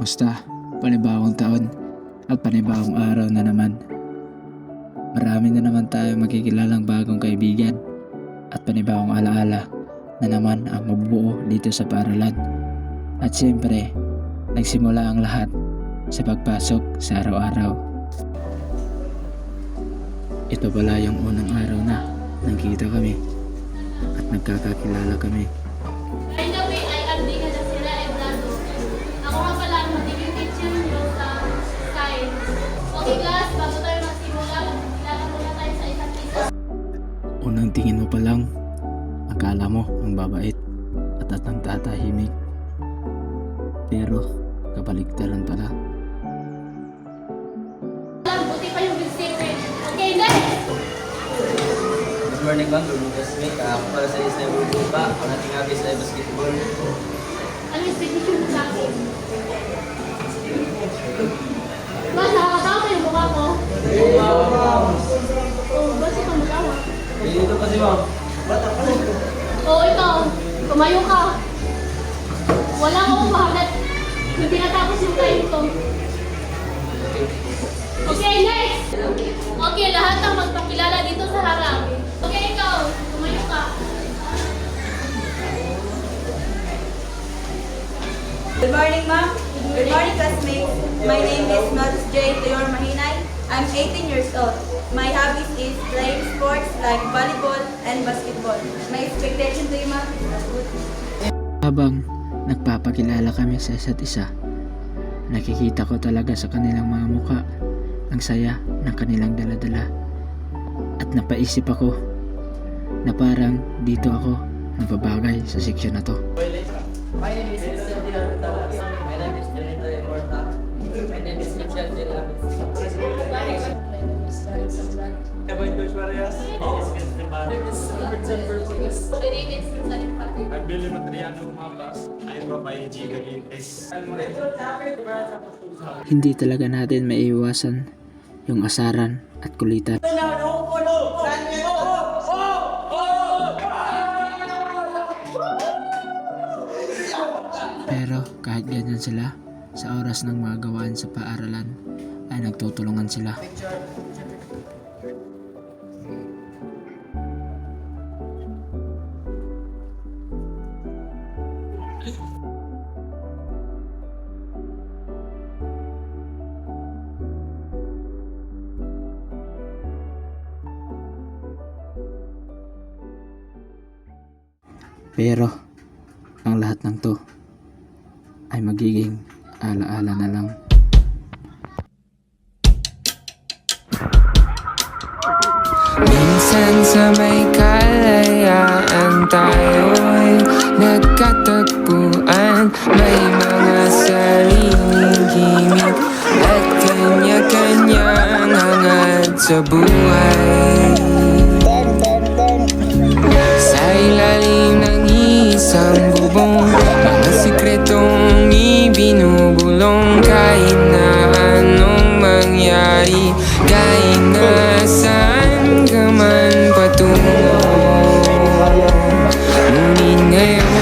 Kamusta? Panibawang taon at panibawang araw na naman. Marami na naman tayong makikilalang bagong kaibigan at panibawang alaala na naman ang mabubuo dito sa paaralan. At siyempre, nagsimula ang lahat sa pagpasok sa araw-araw. Ito pala yung unang araw na nagkita kami at nagkakakilala kami. By the way, I am Dina da Sila Ebrado. Ako nga pala ang magiging teacher nyo sa science. Okay class, bago tayo magsimula, magkilala muna tayo sa isa't isa. Unang tingin mo pa lang, akala mo ang babait at ang tatahimik. Pero kabaligtaran pala. Buti pa yung big secret. Okay, next! Good morning ma'am, good morning classmate. Ako pala sa Isla Bububa. Ako nating abis ay basketball. Ano yung signature mo sa akin? Mas nakakatawa yung mukha ko. Oh, ba't ikaw mag-awa? Dito kasi ma'am. Oo, ikaw. Tumayo ka. Wala akong bahagat. Hindi natapos yung time ko. Okay, next! Okay, lahat ang magpakilala dito sa harap. Okay, ikaw. Tumayo ka. Good morning, ma'am. Good morning, classmates. My name is Notis J. Tayor Mahinay. I'm 18 years old. My hobbies is playing sports like volleyball and basketball. My expectation to you, ma'am, is good. Habang nagpapakilala kami sa isa't isa, nakikita ko talaga sa kanilang mga muka ang saya ng kanilang daladala. At napaisip ako na parang dito ako nababagay sa seksyon na to. My name is Christian de la Rutawas. My name is Janita Eporta. My name is Christian de la My name is Rosalie Pati. I'm Billy Matriano Mabas. I'm Babae G. Galintes. Hindi talaga natin maiiwasan yung asaran at kulitan. Pero kahit ganyan sila, sa oras ng mga gawaan sa paaralan ay nagtutulungan sila. Pero ang lahat ng to ay magiging alaala na lang. Minsan sa may kalayaan tayo'y nagkatagpuan. May mga sariling gimmick at kanya-kanyang hangad sa buhay. Sa ilalim ng isang bubong, mga sikretong ibinubulong. Kahit na anong mangyari, kahit na saan ka man patungo, ngunit ngayon